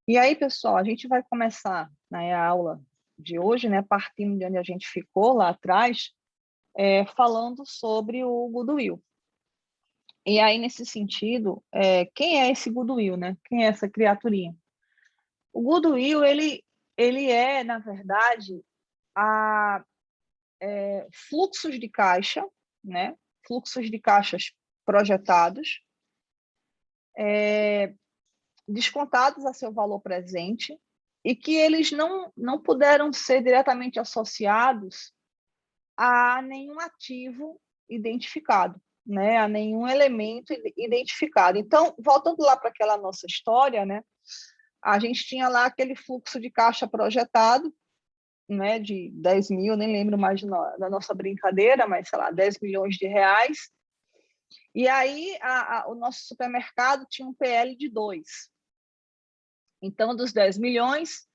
E aí, pessoal, a gente vai começar, né, a aula de hoje, né, partindo de onde a gente ficou lá atrás, falando sobre o Goodwill. E aí, nesse sentido, quem é esse Goodwill, né? Quem é essa criaturinha? O Goodwill, ele é, na verdade, fluxos de caixa, né? Fluxos de caixas projetados, descontados a seu valor presente, e que eles não puderam ser diretamente associados a nenhum ativo identificado, né? A nenhum elemento identificado. Então, voltando lá para aquela nossa história, né? A gente tinha lá aquele fluxo de caixa projetado, né, de 10 mil, nem lembro mais da nossa brincadeira, mas, sei lá, 10 milhões de reais. E aí o nosso supermercado tinha um PL de 2. Então, dos 10 milhões,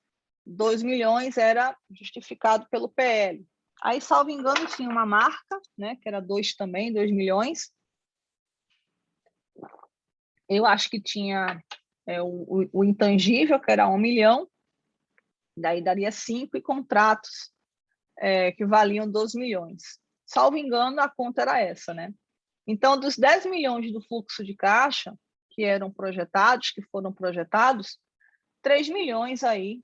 2 milhões era justificado pelo PL. Aí, salvo engano, tinha uma marca, né, que era 2 também, 2 milhões. Eu acho que tinha o intangível, que era 1 milhão, daí daria 5, e contratos que valiam 12 milhões. Salvo engano, a conta era essa, né? Então, dos 10 milhões do fluxo de caixa que foram projetados, 3 milhões aí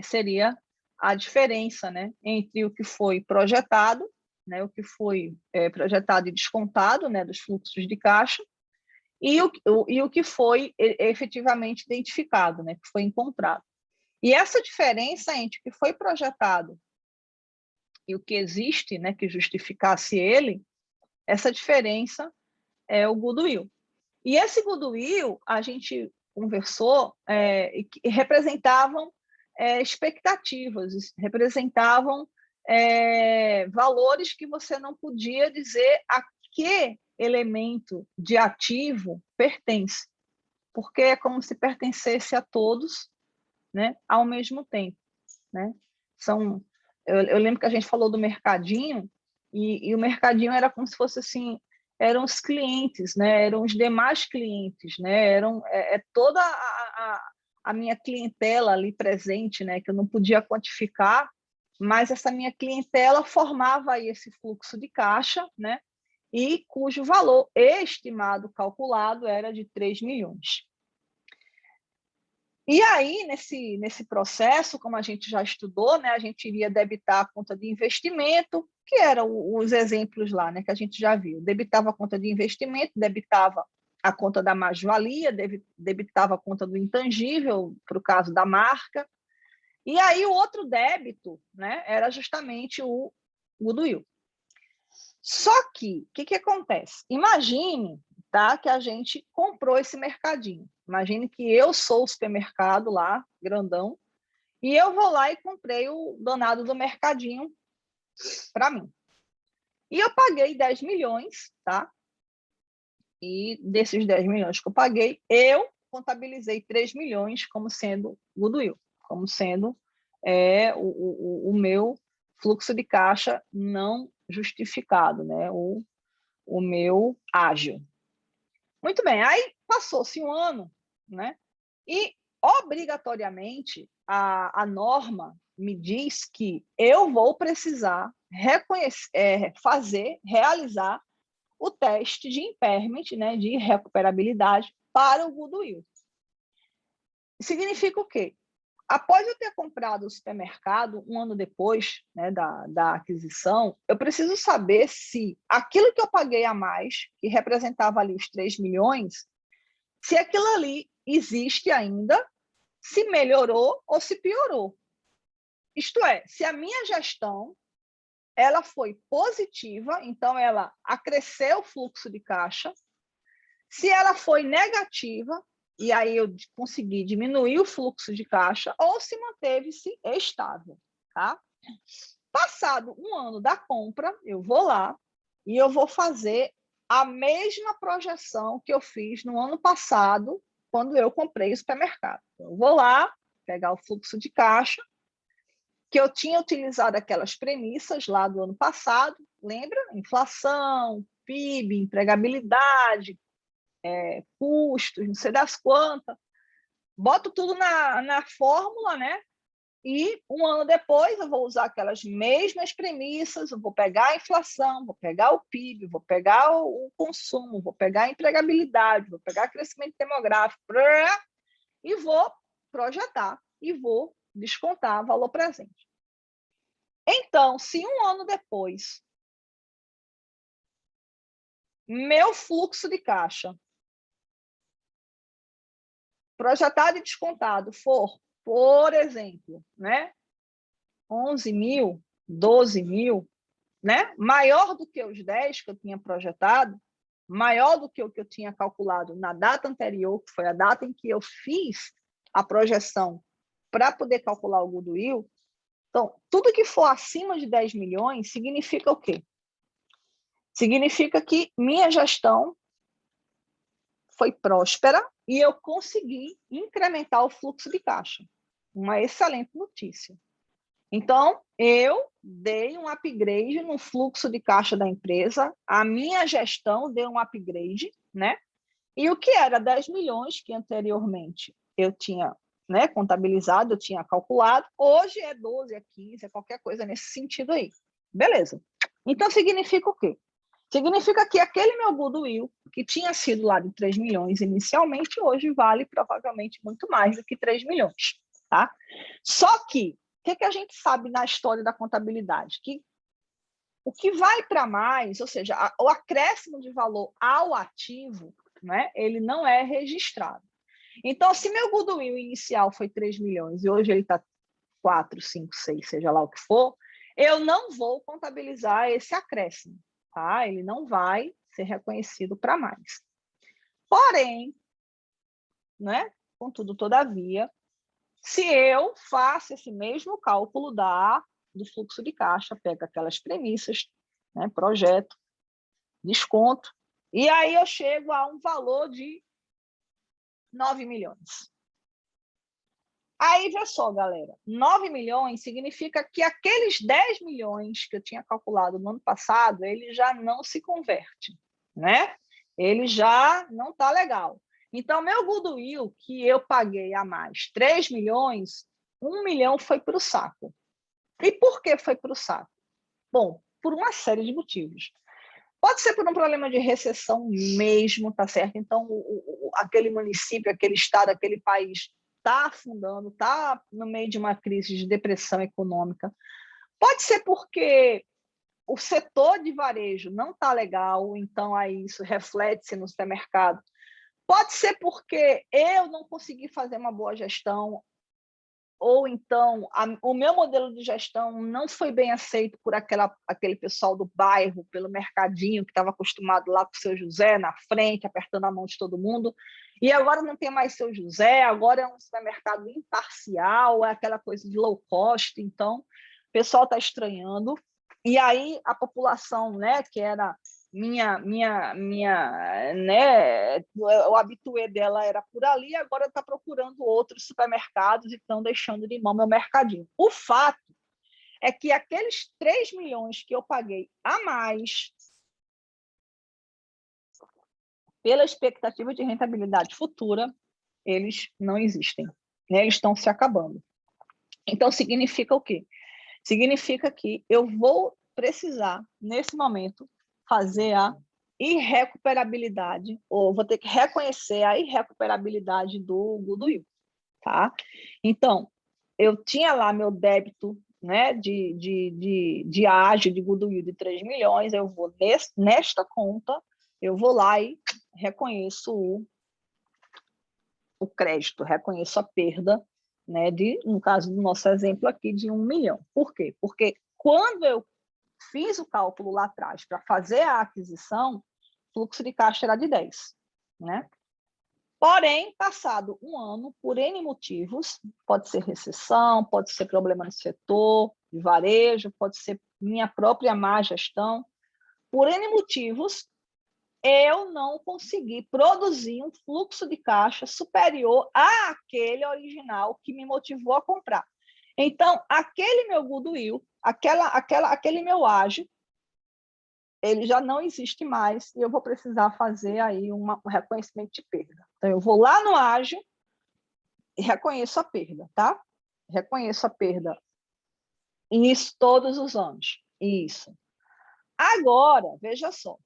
seria a diferença, né, entre o que foi projetado, né, o que foi projetado e descontado, né, dos fluxos de caixa, e o que foi efetivamente identificado, né, que foi encontrado. E essa diferença entre o que foi projetado e o que existe, né, que justificasse ele, essa diferença é o Goodwill. E esse Goodwill, a gente conversou, e representavam expectativas, representavam valores que você não podia dizer a que elemento de ativo pertence, porque é como se pertencesse a todos, né, ao mesmo tempo, né? Eu lembro que a gente falou do mercadinho, e o mercadinho era como se fosse assim, eram os clientes, né? Eram os demais clientes, né? Eram toda a minha clientela ali presente, né? Que eu não podia quantificar, mas essa minha clientela formava aí esse fluxo de caixa, né? E cujo valor estimado, calculado, era de 3 milhões. E aí, nesse processo, como a gente já estudou, né, a gente iria debitar a conta de investimento, que eram os exemplos lá, né, que a gente já viu. Debitava a conta de investimento, debitava a conta da mais-valia, debitava a conta do intangível, para o caso da marca. E aí, o outro débito, né, era justamente o Goodwill. Só que, o que acontece? Imagine, tá, que a gente comprou esse mercadinho. Imagine que eu sou o supermercado lá, grandão, e eu vou lá e comprei o danado do mercadinho para mim. E eu paguei 10 milhões, tá? E desses 10 milhões que eu paguei, eu contabilizei 3 milhões como sendo Goodwill, como sendo o meu fluxo de caixa não justificado, né? O meu ágil. Muito bem, aí passou-se um ano, né? E, obrigatoriamente, a norma me diz que eu vou precisar realizar o teste de impairment, né, de recuperabilidade para o Goodwill. Significa o quê? Após eu ter comprado o supermercado, um ano depois, né, da aquisição, eu preciso saber se aquilo que eu paguei a mais, que representava ali os 3 milhões, se aquilo ali existe ainda, se melhorou ou se piorou. Isto é, se a minha gestão ela foi positiva, então ela acresceu o fluxo de caixa, se ela foi negativa, e aí eu consegui diminuir o fluxo de caixa, ou se manteve-se estável, tá? Passado um ano da compra, eu vou lá e eu vou fazer a mesma projeção que eu fiz no ano passado, quando eu comprei o supermercado. Eu vou lá pegar o fluxo de caixa, que eu tinha utilizado aquelas premissas lá do ano passado, lembra? Inflação, PIB, empregabilidade, custos, não sei das quantas. boto tudo na fórmula, né? E um ano depois eu vou usar aquelas mesmas premissas, eu vou pegar a inflação, vou pegar o PIB, vou pegar o consumo, vou pegar a empregabilidade, vou pegar crescimento demográfico, e vou projetar e vou descontar valor presente. Então, se um ano depois meu fluxo de caixa projetado e descontado for, por exemplo, né, 11 mil, 12 mil, né, maior do que os 10 que eu tinha projetado, maior do que o que eu tinha calculado na data anterior, que foi a data em que eu fiz a projeção para poder calcular o goodwill. Então, tudo que for acima de 10 milhões significa o quê? Significa que minha gestão foi próspera e eu consegui incrementar o fluxo de caixa. Uma excelente notícia. Então, eu dei um upgrade no fluxo de caixa da empresa, a minha gestão deu um upgrade, né? E o que era 10 milhões, que anteriormente eu tinha, né, contabilizado, eu tinha calculado, hoje é 12, é 15, é qualquer coisa nesse sentido aí. Beleza. Então, significa o quê? Significa que aquele meu goodwill, que tinha sido lá de 3 milhões inicialmente, hoje vale provavelmente muito mais do que 3 milhões. Tá? Só que, o que a gente sabe na história da contabilidade? Que o que vai para mais, ou seja, o acréscimo de valor ao ativo, né, ele não é registrado. Então, se meu goodwill inicial foi 3 milhões e hoje ele está 4, 5, 6, seja lá o que for, eu não vou contabilizar esse acréscimo. Tá? Ele não vai ser reconhecido para mais. Porém, né, contudo, todavia, se eu faço esse mesmo cálculo do fluxo de caixa, pego aquelas premissas, né, projeto, desconto, e aí eu chego a um valor de 9 milhões. Aí, vê só, galera, 9 milhões significa que aqueles 10 milhões que eu tinha calculado no ano passado, ele já não se converte, né? Ele já não está legal. Então, meu goodwill, que eu paguei a mais 3 milhões, 1 milhão foi para o saco. E por que foi para o saco? Bom, por uma série de motivos. Pode ser por um problema de recessão mesmo, tá certo? Então, aquele município, aquele estado, aquele país está afundando, está no meio de uma crise de depressão econômica. Pode ser porque o setor de varejo não está legal, então aí isso reflete-se no supermercado. Pode ser porque eu não consegui fazer uma boa gestão, ou então o meu modelo de gestão não foi bem aceito por aquele pessoal do bairro, pelo mercadinho, que estava acostumado lá com o seu José na frente, apertando a mão de todo mundo, e agora não tem mais seu José, agora é um supermercado imparcial, é aquela coisa de low cost, então o pessoal está estranhando, e aí a população, né, que era né, o habitué dela era por ali, agora está procurando outros supermercados e estão deixando de mão meu mercadinho. O fato é que aqueles 3 milhões que eu paguei a mais pela expectativa de rentabilidade futura, eles não existem, né? Eles estão se acabando. Então, significa o quê? Significa que eu vou precisar, nesse momento, fazer a irrecuperabilidade, ou vou ter que reconhecer a irrecuperabilidade do goodwill, tá? Então, eu tinha lá meu débito, né, de ágio, de goodwill de 3 milhões, eu vou nesta conta, eu vou lá e reconheço o crédito, reconheço a perda, né, no caso do nosso exemplo aqui, de 1 milhão. Por quê? Porque quando eu fiz o cálculo lá atrás para fazer a aquisição, o fluxo de caixa era de 10, né? Porém, passado um ano, por N motivos, pode ser recessão, pode ser problema no setor de varejo, pode ser minha própria má gestão, por N motivos, eu não consegui produzir um fluxo de caixa superior àquele original que me motivou a comprar. Então, aquele meu goodwill, aquele meu ágio, ele já não existe mais e eu vou precisar fazer aí um reconhecimento de perda. Então, eu vou lá no ágio, reconheço a perda, tá? Reconheço a perda. E isso todos os anos. Isso. Agora, veja só.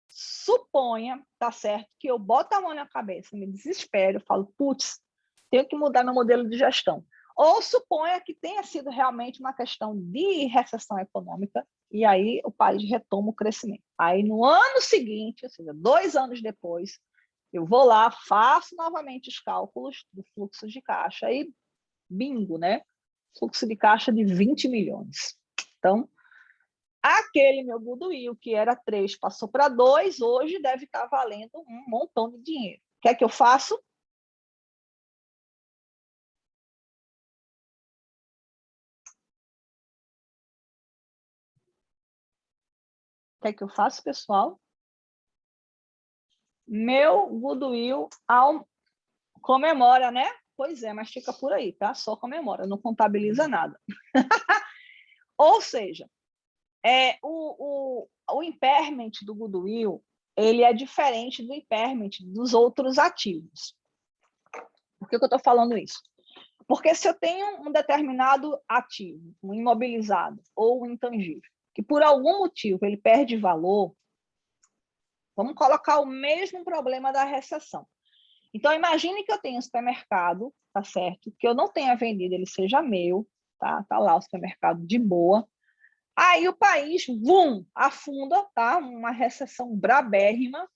Suponha, tá certo, que eu boto a mão na cabeça, me desespero, falo, putz, tenho que mudar meu modelo de gestão. Ou suponha que tenha sido realmente uma questão de recessão econômica, e aí o país retoma o crescimento. Aí, no ano seguinte, ou seja, 2 anos depois, eu vou lá, faço novamente os cálculos do fluxo de caixa e bingo, né? Fluxo de caixa de 20 milhões. Então, aquele meu goodwill, que era 3, passou para 2, hoje deve estar valendo um montão de dinheiro. O que é que eu faço? O que é que eu faço, pessoal? Meu goodwill comemora, né? Pois é, mas fica por aí, tá? Só comemora, não contabiliza nada. Ou seja, o impairment do goodwill, ele é diferente do impairment dos outros ativos. Por que eu estou falando isso? Porque se eu tenho um determinado ativo, um imobilizado ou um intangível, que por algum motivo ele perde valor, vamos colocar o mesmo problema da recessão. Então, imagine que eu tenho um supermercado, tá certo? Que eu não tenha vendido, ele seja meu, tá? Tá lá o supermercado de boa. Aí o país, afunda, tá? Uma recessão brabérrima.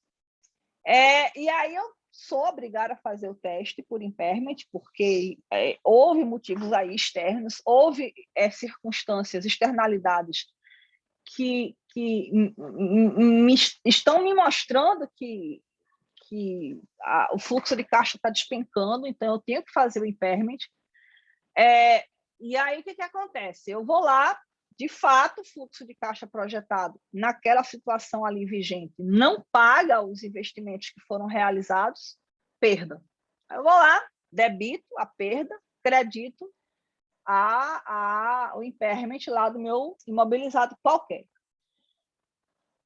E aí eu sou obrigada a fazer o teste por impairment, porque houve motivos aí externos, houve circunstâncias, externalidades que estão me mostrando que o fluxo de caixa está despencando, então eu tenho que fazer o impairment. E aí o que acontece? Eu vou lá, de fato, o fluxo de caixa projetado naquela situação ali vigente não paga os investimentos que foram realizados, perda. Eu vou lá, debito a perda, credito o impairment lá do meu imobilizado qualquer.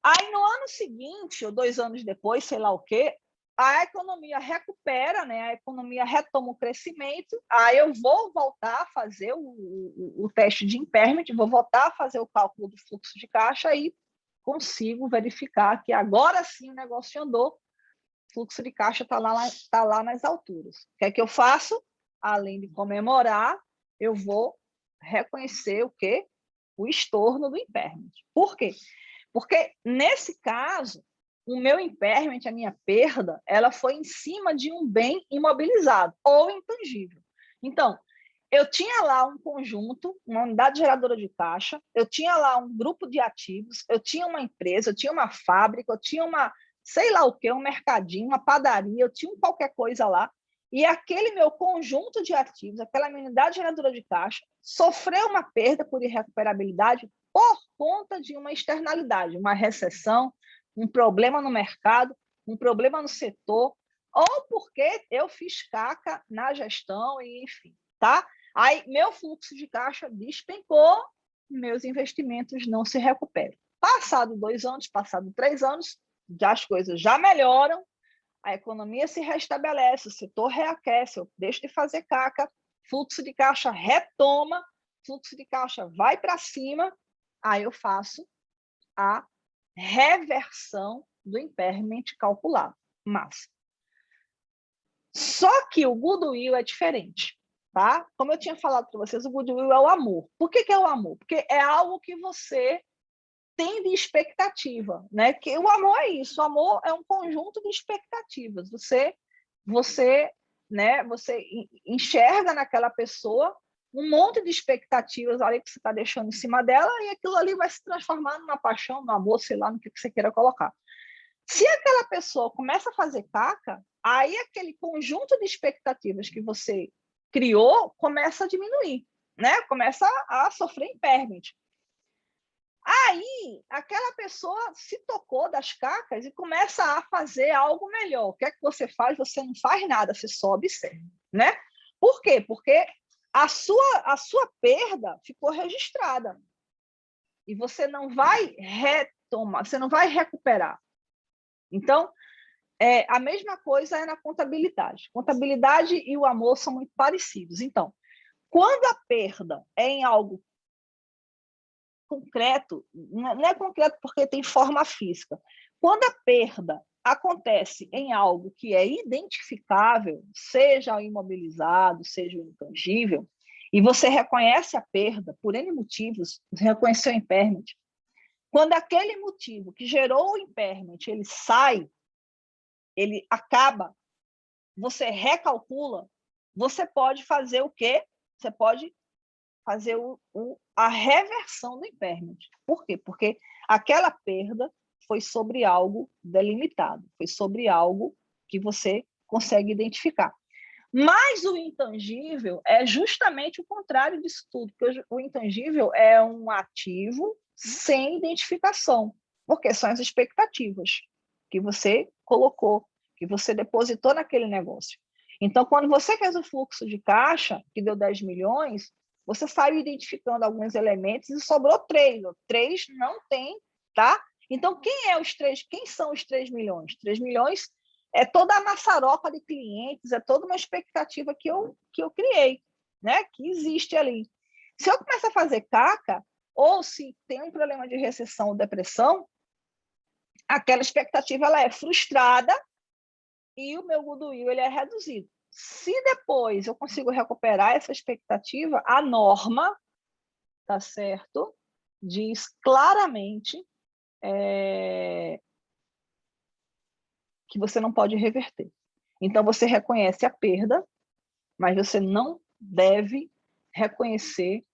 Aí, no ano seguinte, ou 2 anos depois, sei lá o quê, a economia recupera, né? A economia retoma o crescimento, aí eu vou voltar a fazer o teste de impairment, vou voltar a fazer o cálculo do fluxo de caixa e consigo verificar que agora sim o negócio andou, o fluxo de caixa está lá nas alturas. O que é que eu faço? Além de comemorar, eu vou reconhecer o quê? O estorno do impairment. Por quê? Porque, nesse caso, o meu impairment, a minha perda, ela foi em cima de um bem imobilizado ou intangível. Então, eu tinha lá um conjunto, uma unidade geradora de caixa, eu tinha lá um grupo de ativos, eu tinha uma empresa, eu tinha uma fábrica, eu tinha uma, sei lá o quê, um mercadinho, uma padaria, eu tinha qualquer coisa lá, e aquele meu conjunto de ativos, aquela minha unidade geradora de caixa, sofreu uma perda por irrecuperabilidade por conta de uma externalidade, uma recessão, um problema no mercado, um problema no setor, ou porque eu fiz caca na gestão, e enfim, tá? Aí meu fluxo de caixa despencou, meus investimentos não se recuperam. Passado 2 anos, passado 3 anos, já as coisas já melhoram, a economia se restabelece, o setor reaquece, eu deixo de fazer caca, fluxo de caixa retoma, fluxo de caixa vai para cima, aí eu faço a reversão do impairment calculado. Mas só que o goodwill é diferente, tá? Como eu tinha falado para vocês, o goodwill é o amor. Por que é o amor? Porque é algo que você tem de expectativa, né? Que o amor é isso, o amor é um conjunto de expectativas. Você enxerga naquela pessoa um monte de expectativas ali que você está deixando em cima dela e aquilo ali vai se transformar numa paixão, no amor, sei lá, no que você queira colocar. Se aquela pessoa começa a fazer caca, aí aquele conjunto de expectativas que você criou começa a diminuir, né? Começa a sofrer impairment. Aí, aquela pessoa se tocou das cacas e começa a fazer algo melhor. O que é que você faz? Você não faz nada, você só observa, né? Por quê? Porque a sua perda ficou registrada e você não vai retomar, você não vai recuperar. Então, A mesma coisa é na contabilidade. Contabilidade e o amor são muito parecidos. Então, quando a perda é em algo concreto, não é concreto porque tem forma física. Quando a perda acontece em algo que é identificável, seja o imobilizado, seja o intangível, e você reconhece a perda por N motivos, você reconheceu o impairment, quando aquele motivo que gerou o impairment, ele sai, ele acaba, você recalcula, você pode fazer o quê? Você pode fazer a reversão do impairment. Por quê? Porque aquela perda foi sobre algo delimitado, foi sobre algo que você consegue identificar. Mas o intangível é justamente o contrário disso tudo, porque o intangível é um ativo sem identificação, porque são as expectativas que você colocou, que você depositou naquele negócio. Então, quando você fez o fluxo de caixa, que deu 10 milhões, você saiu identificando alguns elementos e sobrou 3. 3 não tem, tá? Então, quem são os 3 milhões? 3 milhões é toda a maçaroca de clientes, é toda uma expectativa que eu criei, né? Que existe ali. Se eu começar a fazer caca, ou se tem um problema de recessão ou depressão, aquela expectativa ela é frustrada e o meu goodwill ele é reduzido. Se depois eu consigo recuperar essa expectativa, a norma, tá certo? Diz claramente que você não pode reverter. Então, você reconhece a perda, mas você não deve reconhecer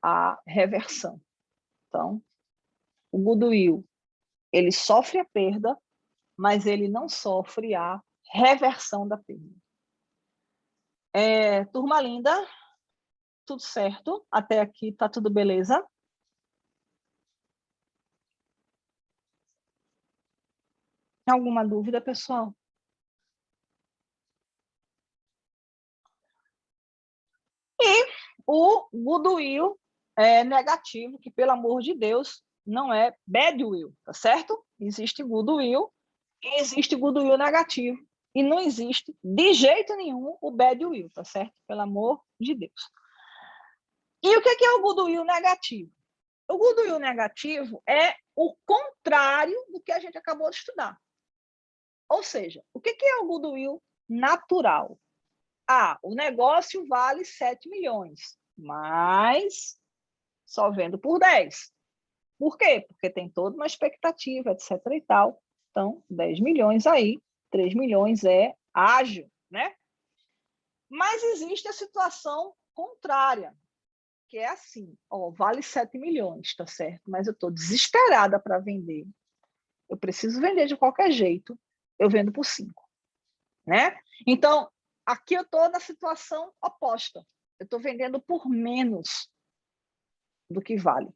a reversão. Então, o goodwill, ele sofre a perda, mas ele não sofre a reversão da perda. Turma linda, tudo certo? Até aqui tá tudo beleza? Alguma dúvida, pessoal? E o goodwill negativo, que, pelo amor de Deus, não é badwill, tá certo? Existe goodwill e existe goodwill negativo. E não existe, de jeito nenhum, o badwill, tá certo? Pelo amor de Deus. E o que é o goodwill negativo? O goodwill negativo é o contrário do que a gente acabou de estudar. Ou seja, o que é o goodwill natural? O negócio vale 7 milhões, mas só vendo por 10. Por quê? Porque tem toda uma expectativa, etc. e tal. Então, 10 milhões aí, 3 milhões é ágil, né? Mas existe a situação contrária, que é assim, vale 7 milhões, tá certo? Mas eu estou desesperada para vender. Eu preciso vender de qualquer jeito, eu vendo por 5, né? Então, aqui eu estou na situação oposta. Eu estou vendendo por menos do que vale.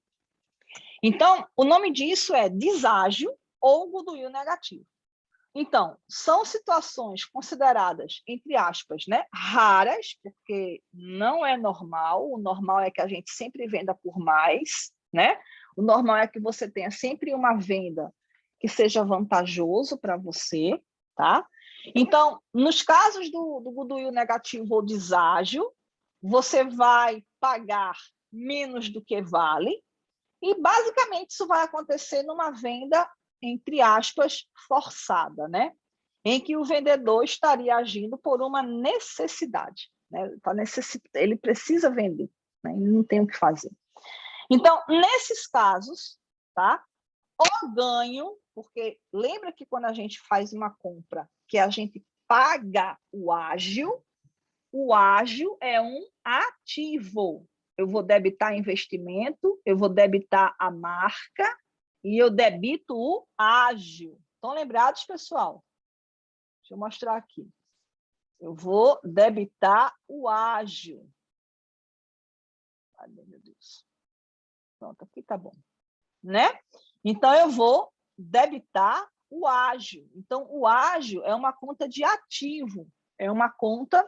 Então, o nome disso é deságio ou goodwill negativo. Então, são situações consideradas, entre aspas, né, raras, porque não é normal. O normal é que a gente sempre venda por mais, né? O normal é que você tenha sempre uma venda que seja vantajoso para você, tá? Então, nos casos do goodwill negativo ou deságio, você vai pagar menos do que vale, e basicamente isso vai acontecer numa venda, entre aspas, forçada, né? Em que o vendedor estaria agindo por uma necessidade, né? Ele precisa vender, né? Ele não tem o que fazer. Então, nesses casos, tá? O ganho, porque lembra que quando a gente faz uma compra, que a gente paga o ágil é um ativo. Eu vou debitar investimento, eu vou debitar a marca e eu debito o ágil. Estão lembrados, pessoal? Deixa eu mostrar aqui. Eu vou debitar o ágil. Ai, meu Deus. Pronto, aqui tá bom. Né? Então, eu vou debitar o ágil. Então, o ágil é uma conta de ativo. É uma conta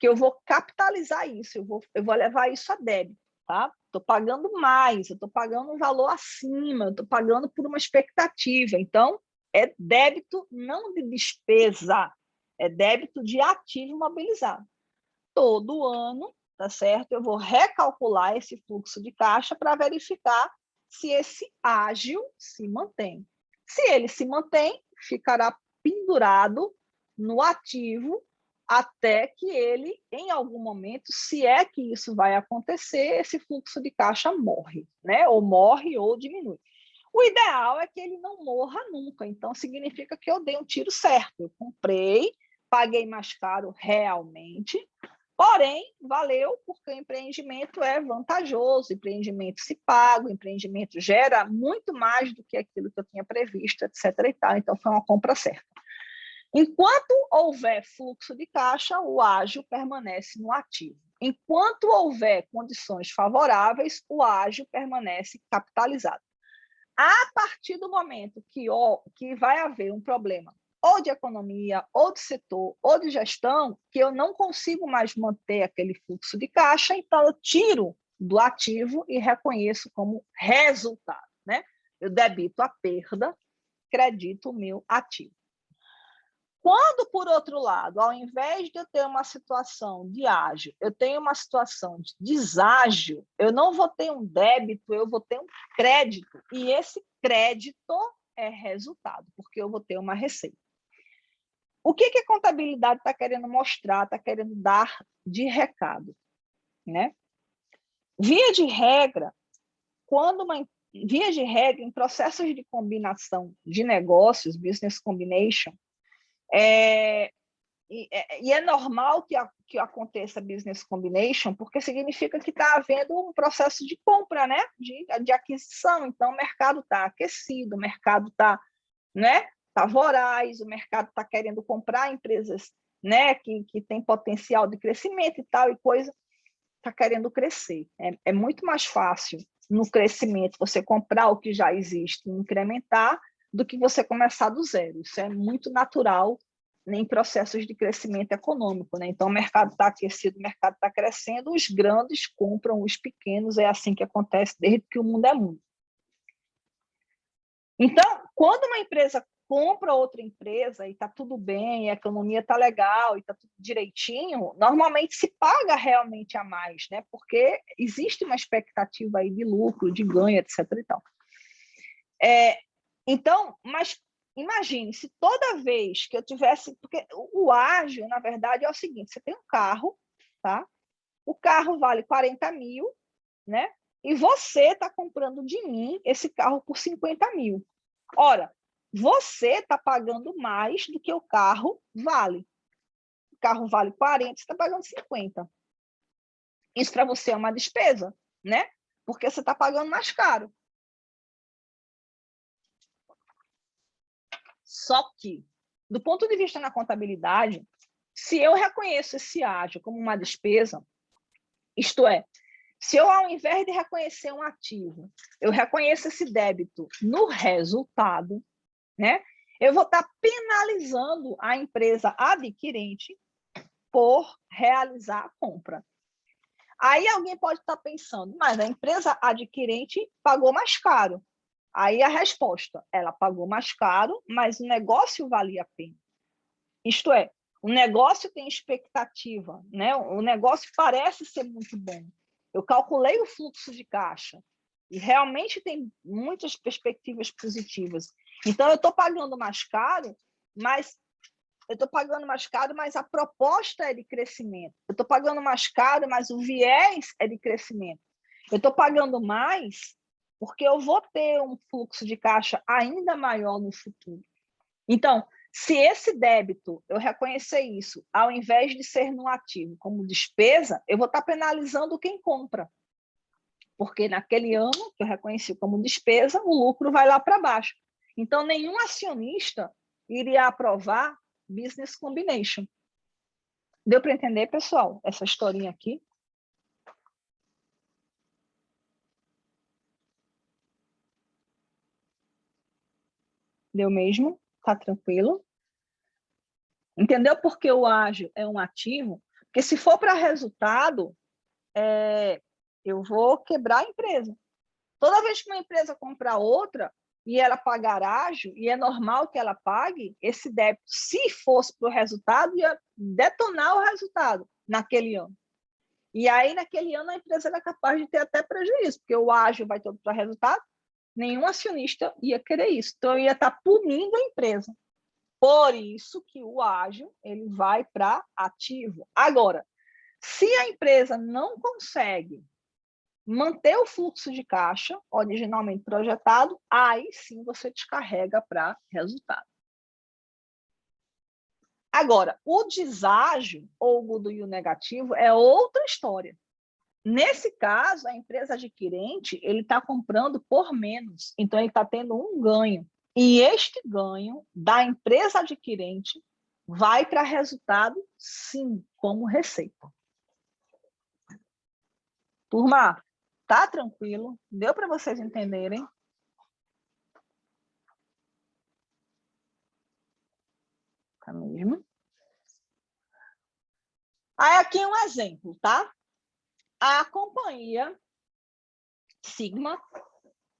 que eu vou capitalizar isso, eu vou levar isso a débito, tá? Estou pagando mais, eu estou pagando um valor acima, eu estou pagando por uma expectativa. Então, É débito não de despesa, é débito de ativo imobilizado. Todo ano, tá certo? Eu vou recalcular esse fluxo de caixa para verificar se esse ágio se mantém. Se ele se mantém, ficará pendurado no ativo até que ele, em algum momento, se é que isso vai acontecer, esse fluxo de caixa morre, né? Ou morre ou diminui. O ideal é que ele não morra nunca, então significa que eu dei um tiro certo. Eu comprei, paguei mais caro realmente, porém, valeu porque o empreendimento é vantajoso, o empreendimento se paga, o empreendimento gera muito mais do que aquilo que eu tinha previsto, etc. E tal. Então, foi uma compra certa. Enquanto houver fluxo de caixa, o ágio permanece no ativo. Enquanto houver condições favoráveis, o ágio permanece capitalizado. A partir do momento que vai haver um problema ou de economia, ou de setor, ou de gestão, que eu não consigo mais manter aquele fluxo de caixa, então eu tiro do ativo e reconheço como resultado, né? Eu debito a perda, credito o meu ativo. Quando, por outro lado, ao invés de eu ter uma situação de ágio, eu tenho uma situação de deságio, eu não vou ter um débito, eu vou ter um crédito. E esse crédito é resultado, porque eu vou ter uma receita. O que a contabilidade está querendo mostrar, está querendo dar de recado, né? Via de regra, em processos de combinação de negócios, business combination, e é normal que aconteça business combination, porque significa que está havendo um processo de compra, né? de aquisição. Então, o mercado está aquecido, o mercado está, né? Tá voraz, o mercado está querendo comprar empresas, né? que tem potencial de crescimento e tal, e coisa está querendo crescer. É muito mais fácil no crescimento você comprar o que já existe e incrementar do que você começar do zero. Isso é muito natural em processos de crescimento econômico, né? Então, o mercado está aquecido, o mercado está crescendo, os grandes compram os pequenos, é assim que acontece desde que o mundo é mundo. Então, quando uma empresa compra outra empresa e está tudo bem, a economia está legal e está tudo direitinho, normalmente se paga realmente a mais, né? Porque existe uma expectativa aí de lucro, de ganho, etc. E tal. Então, mas imagine, se toda vez que eu tivesse... Porque o ágil, na verdade, é o seguinte, você tem um carro, tá? O carro vale 40 mil, né? E você está comprando de mim esse carro por 50 mil. Ora, você está pagando mais do que o carro vale. O carro vale 40, você está pagando 50. Isso para você é uma despesa, né? Porque você está pagando mais caro. Só que, do ponto de vista na contabilidade, se eu reconheço esse ágio como uma despesa, isto é, se eu, ao invés de reconhecer um ativo, eu reconheço esse débito no resultado, né? Eu vou estar penalizando a empresa adquirente por realizar a compra. Aí alguém pode estar pensando, mas a empresa adquirente pagou mais caro. Aí a resposta, ela pagou mais caro, mas o negócio valia a pena. Isto é, o negócio tem expectativa, né? O negócio parece ser muito bom. Eu calculei o fluxo de caixa e realmente tem muitas perspectivas positivas. Então, eu estou pagando mais caro, mas a proposta é de crescimento. Eu estou pagando mais caro, mas o viés é de crescimento. Eu estou pagando mais porque eu vou ter um fluxo de caixa ainda maior no futuro. Então, se esse débito, eu reconhecer isso, ao invés de ser no ativo como despesa, eu vou estar penalizando quem compra. Porque naquele ano que eu reconheci como despesa, o lucro vai lá para baixo. Então, nenhum acionista iria aprovar business combination. Deu para entender, pessoal, essa historinha aqui? Deu mesmo? Tá tranquilo? Entendeu por que o ágil é um ativo? Porque se for para resultado, eu vou quebrar a empresa. Toda vez que uma empresa comprar outra, e ela pagar ágio, e é normal que ela pague, esse débito, se fosse para o resultado, ia detonar o resultado naquele ano. E aí, naquele ano, a empresa era capaz de ter até prejuízo, porque o ágio vai todo para resultado, nenhum acionista ia querer isso. Então, ia estar punindo a empresa. Por isso que o ágio ele vai para ativo. Agora, se a empresa não consegue manter o fluxo de caixa originalmente projetado, aí sim você descarrega para resultado. Agora, o deságio ou o goodwill negativo é outra história. Nesse caso, a empresa adquirente ele está comprando por menos, então ele está tendo um ganho. E este ganho da empresa adquirente vai para resultado, sim, como receita. Turma, tá tranquilo? Deu para vocês entenderem? Tá mesmo? Aí aqui um exemplo, tá? A companhia Sigma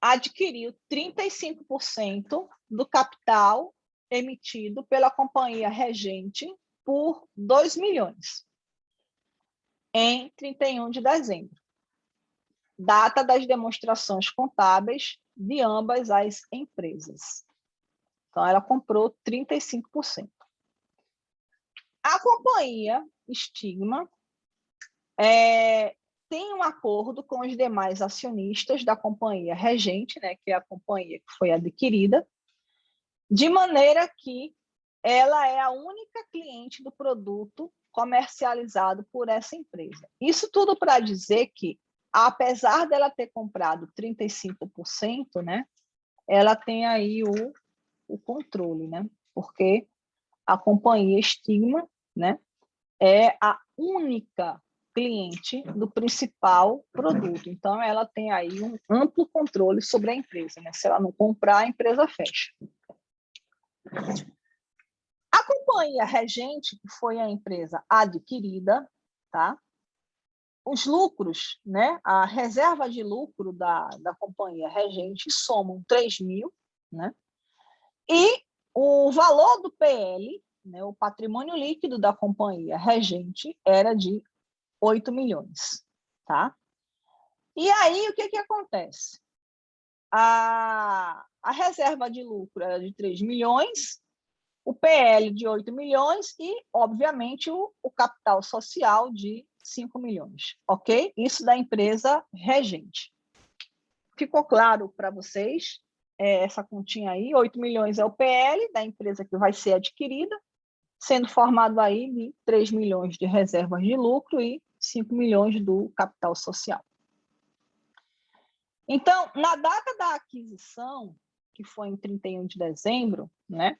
adquiriu 35% do capital emitido pela companhia regente por 2 milhões em 31 de dezembro, data das demonstrações contábeis de ambas as empresas. Então, ela comprou 35%. A companhia Stigma tem um acordo com os demais acionistas da companhia regente, né, que é a companhia que foi adquirida, de maneira que ela é a única cliente do produto comercializado por essa empresa. Isso tudo para dizer que, apesar dela ter comprado 35%, né, ela tem aí o controle, né, porque a companhia Stigma, né, é a única cliente do principal produto. Então, ela tem aí um amplo controle sobre a empresa, né? Se ela não comprar, a empresa fecha. A companhia regente, que foi a empresa adquirida, tá? Os lucros, né? A reserva de lucro da companhia regente somam 3 mil, né? E o valor do PL, né, o patrimônio líquido da companhia regente, era de 8 milhões, tá? E aí, o que acontece? A reserva de lucro era de 3 milhões, o PL de 8 milhões e, obviamente, o capital social de 5 milhões, ok? Isso da empresa regente. Ficou claro para vocês essa continha aí? 8 milhões é o PL da empresa que vai ser adquirida, sendo formado aí de 3 milhões de reservas de lucro e 5 milhões do capital social. Então, na data da aquisição, que foi em 31 de dezembro, né,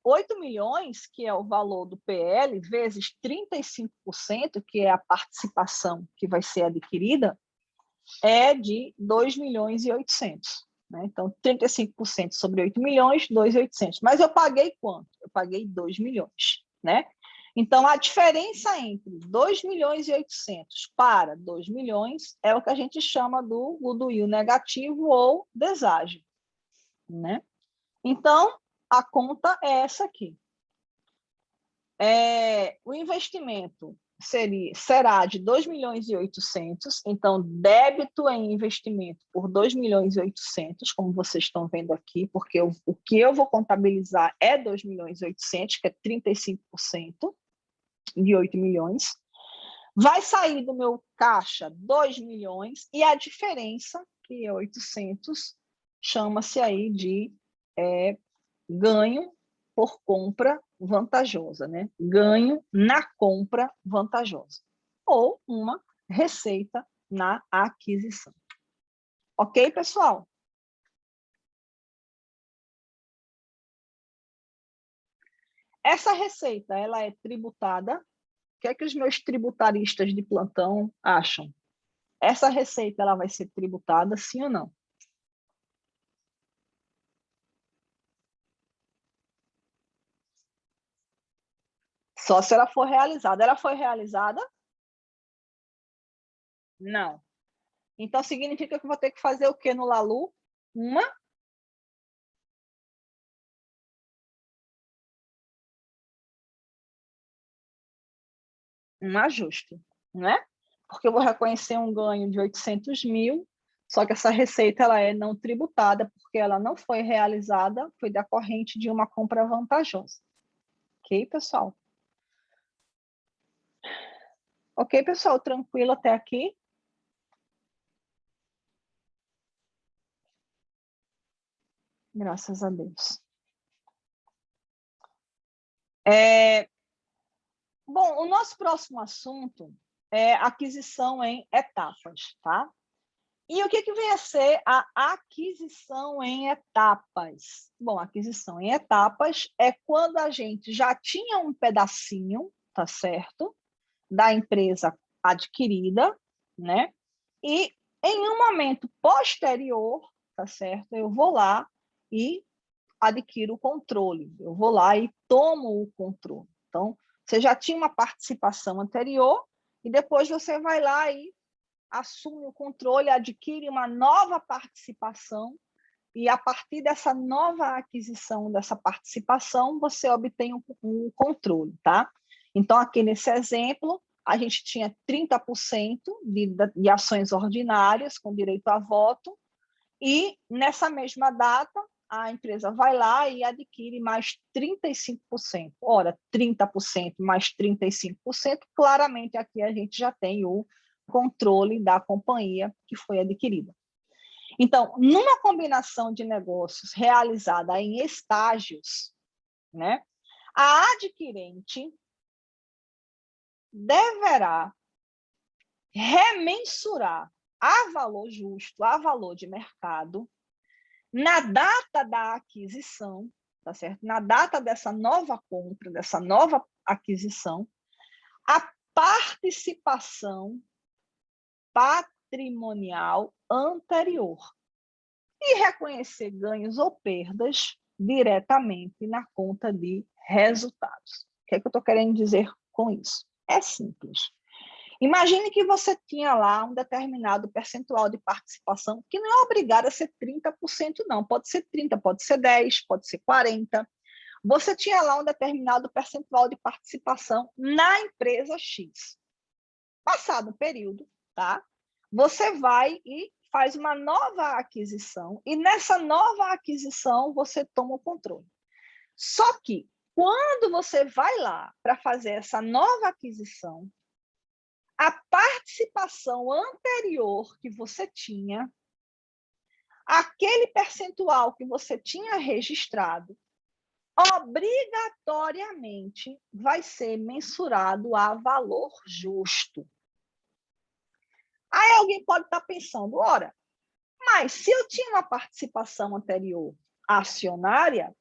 8 milhões, que é o valor do PL, vezes 35%, que é a participação que vai ser adquirida, é de 2 milhões e 800. Né? Então, 35% sobre 8 milhões, 2.800. Mas eu paguei quanto? Eu paguei 2 milhões. Né? Então, a diferença entre 2 milhões e 800 para 2 milhões é o que a gente chama do goodwill negativo ou deságio. Né? Então, a conta é essa aqui. O investimento será de 2 milhões e 800, então débito em investimento por 2 milhões e 800, como vocês estão vendo aqui, porque o que eu vou contabilizar é 2 milhões e 800, que é 35% de 8 milhões. Vai sair do meu caixa 2 milhões e a diferença, que é 800, chama-se aí de ganho por compra vantajosa, né? Ganho na compra vantajosa, ou uma receita na aquisição. Ok, pessoal? Essa receita, ela é tributada. O que é que os meus tributaristas de plantão acham? Essa receita, ela vai ser tributada, sim ou não? Só se ela for realizada. Ela foi realizada? Não. Então, significa que eu vou ter que fazer o quê no LALU? Uma um ajuste, não é? Porque eu vou reconhecer um ganho de 800 mil, só que essa receita ela é não tributada, porque ela não foi realizada, foi decorrente de uma compra vantajosa. Ok, pessoal? Ok, pessoal? Tranquilo até aqui? Graças a Deus. Bom, o nosso próximo assunto é aquisição em etapas, tá? E o que vem a ser a aquisição em etapas? Bom, aquisição em etapas é quando a gente já tinha um pedacinho, tá certo? Da empresa adquirida, né? E em um momento posterior, tá certo? Eu vou lá e adquiro o controle. Eu vou lá e tomo o controle. Então, você já tinha uma participação anterior e depois você vai lá e assume o controle, adquire uma nova participação e a partir dessa nova aquisição, dessa participação, você obtém um controle, tá? Então, aqui nesse exemplo, a gente tinha 30% de ações ordinárias com direito a voto e nessa mesma data, a empresa vai lá e adquire mais 35%. Ora, 30% mais 35%, claramente aqui a gente já tem o controle da companhia que foi adquirida. Então, numa combinação de negócios realizada em estágios, né, a adquirente deverá remensurar a valor justo, a valor de mercado, na data da aquisição, tá certo? Na data dessa nova compra, dessa nova aquisição, a participação patrimonial anterior e reconhecer ganhos ou perdas diretamente na conta de resultados. O que é que eu estou querendo dizer com isso? É simples. Imagine que você tinha lá um determinado percentual de participação, que não é obrigado a ser 30%, não. Pode ser 30%, pode ser 10%, pode ser 40%. Você tinha lá um determinado percentual de participação na empresa X. Passado um período, tá? Você vai e faz uma nova aquisição, e nessa nova aquisição você toma o controle. Só que, quando você vai lá para fazer essa nova aquisição, a participação anterior que você tinha, aquele percentual que você tinha registrado, obrigatoriamente vai ser mensurado a valor justo. Aí alguém pode estar pensando, ora, mas se eu tinha uma participação anterior acionária,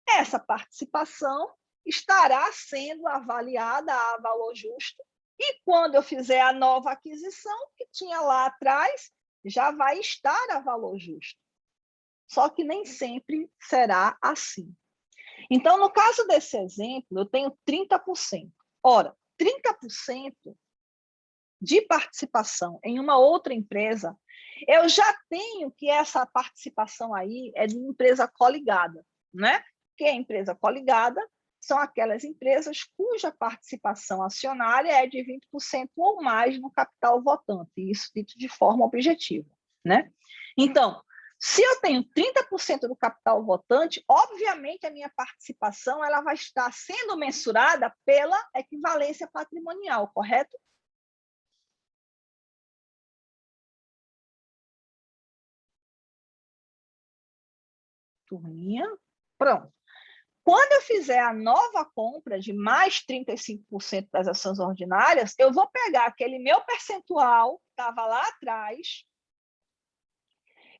essa participação estará sendo avaliada a valor justo e quando eu fizer a nova aquisição, que tinha lá atrás, já vai estar a valor justo. Só que nem sempre será assim. Então, no caso desse exemplo, eu tenho 30%. Ora, 30% de participação em uma outra empresa, eu já tenho que essa participação aí é de empresa coligada, né? Que a empresa coligada são aquelas empresas cuja participação acionária é de 20% ou mais no capital votante, isso dito de forma objetiva, né? Então, se eu tenho 30% do capital votante, obviamente a minha participação ela vai estar sendo mensurada pela equivalência patrimonial, correto? Turminha, pronto. Quando eu fizer a nova compra de mais 35% das ações ordinárias, eu vou pegar aquele meu percentual que estava lá atrás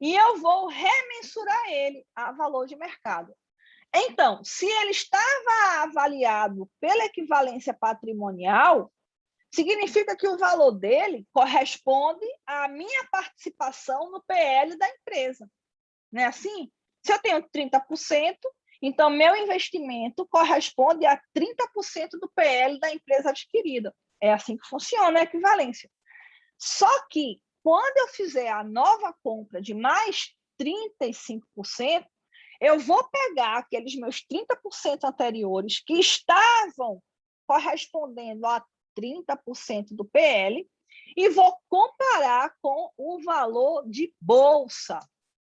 e eu vou remensurar ele a valor de mercado. Então, se ele estava avaliado pela equivalência patrimonial, significa que o valor dele corresponde à minha participação no PL da empresa. Não é assim? Se eu tenho 30%, então meu investimento corresponde a 30% do PL da empresa adquirida. É assim que funciona a equivalência. Só que, quando eu fizer a nova compra de mais 35%, eu vou pegar aqueles meus 30% anteriores que estavam correspondendo a 30% do PL e vou comparar com o valor de bolsa,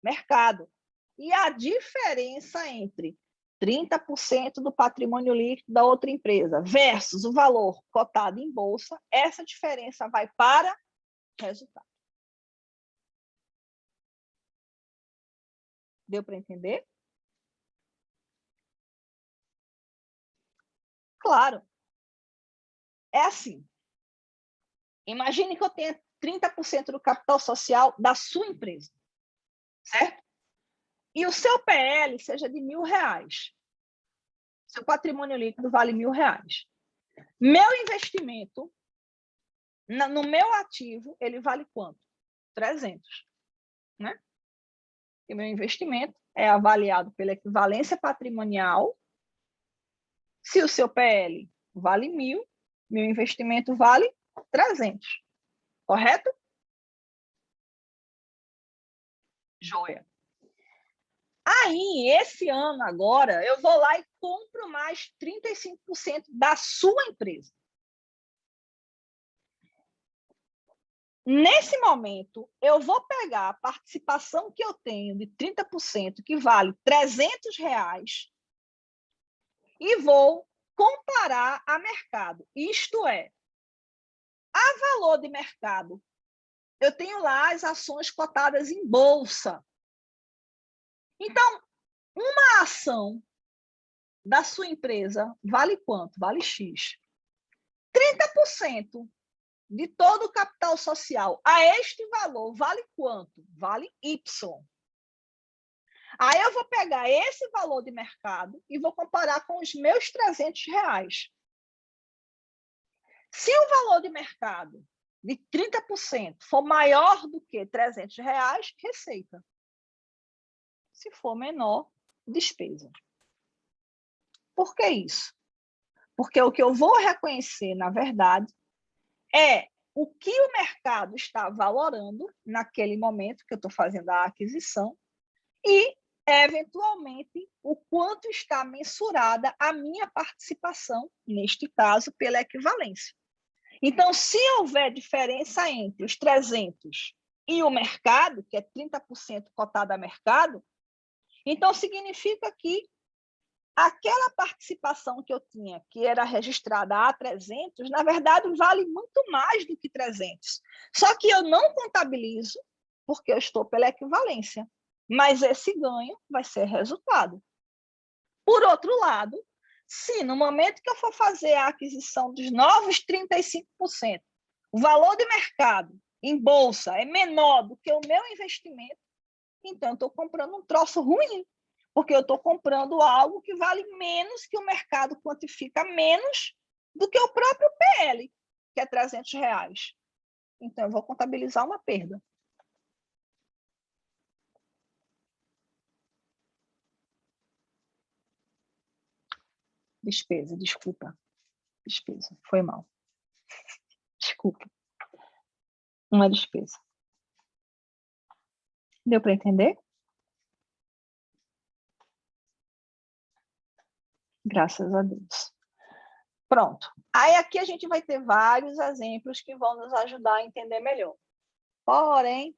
mercado. E a diferença entre 30% do patrimônio líquido da outra empresa versus o valor cotado em bolsa, essa diferença vai para resultado. Deu para entender? Claro. É assim. Imagine que eu tenha 30% do capital social da sua empresa, certo? E o seu PL seja de R$1.000. Seu patrimônio líquido vale R$1.000. Meu investimento no meu ativo, ele vale quanto? 300, né? E meu investimento é avaliado pela equivalência patrimonial. Se o seu PL vale 1.000, meu investimento vale 300. Correto? Joia. Aí, esse ano agora, eu vou lá e compro mais 35% da sua empresa. Nesse momento, eu vou pegar a participação que eu tenho de 30%, que vale R$300, e vou comparar a mercado. Isto é, a valor de mercado, eu tenho lá as ações cotadas em bolsa. Então, uma ação da sua empresa vale quanto? Vale X. 30% de todo o capital social a este valor vale quanto? Vale Y. Aí eu vou pegar esse valor de mercado e vou comparar com os meus R$300. Se o valor de mercado de 30% for maior do que R$300, receita. Se for menor, despesa. Por que isso? Porque o que eu vou reconhecer, na verdade, é o que o mercado está valorando naquele momento que eu estou fazendo a aquisição e, eventualmente, o quanto está mensurada a minha participação, neste caso, pela equivalência. Então, se houver diferença entre os 300 e o mercado, que é 30% cotado a mercado, então significa que aquela participação que eu tinha, que era registrada a 300, na verdade, vale muito mais do que 300. Só que eu não contabilizo, porque eu estou pela equivalência. Mas esse ganho vai ser resultado. Por outro lado, se no momento que eu for fazer a aquisição dos novos 35%, o valor de mercado em bolsa é menor do que o meu investimento, então eu estou comprando um troço ruim, porque eu estou comprando algo que vale menos, que o mercado quantifica menos do que o próprio PL, que é R$300. Então, eu vou contabilizar uma perda. Despesa, desculpa. Despesa, foi mal. Desculpa. Uma despesa. Deu para entender? Graças a Deus. Pronto. Aí aqui a gente vai ter vários exemplos que vão nos ajudar a entender melhor. Porém,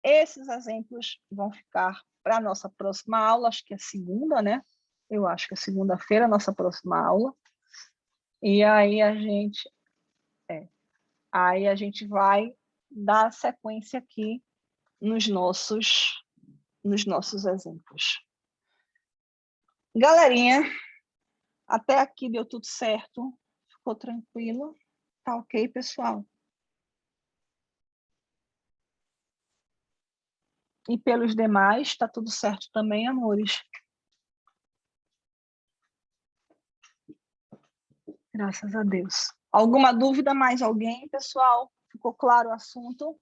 esses exemplos vão ficar para a nossa próxima aula, acho que é segunda, né? Eu acho que é segunda-feira a nossa próxima aula. E aí a gente vai dar sequência aqui nos nossos exemplos. Galerinha, até aqui deu tudo certo? Ficou tranquilo? Tá ok, pessoal? E pelos demais, está tudo certo também, amores? Graças a Deus. Alguma dúvida, mais alguém, pessoal? Ficou claro o assunto?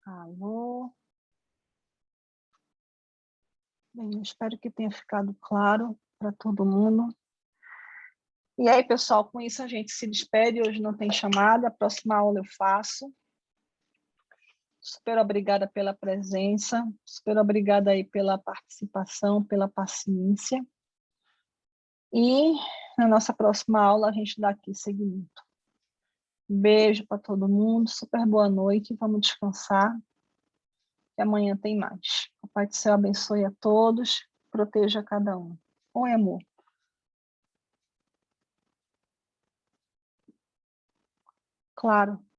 Alô? Bem, eu espero que tenha ficado claro para todo mundo. E aí, pessoal, com isso a gente se despede. Hoje não tem chamada, a próxima aula eu faço. Super obrigada pela presença, super obrigada aí pela participação, pela paciência. E na nossa próxima aula a gente dá aqui seguimento. Beijo para todo mundo, super boa noite, vamos descansar, que amanhã tem mais. O Pai do Céu abençoe a todos, proteja cada um. Oi, amor. Claro.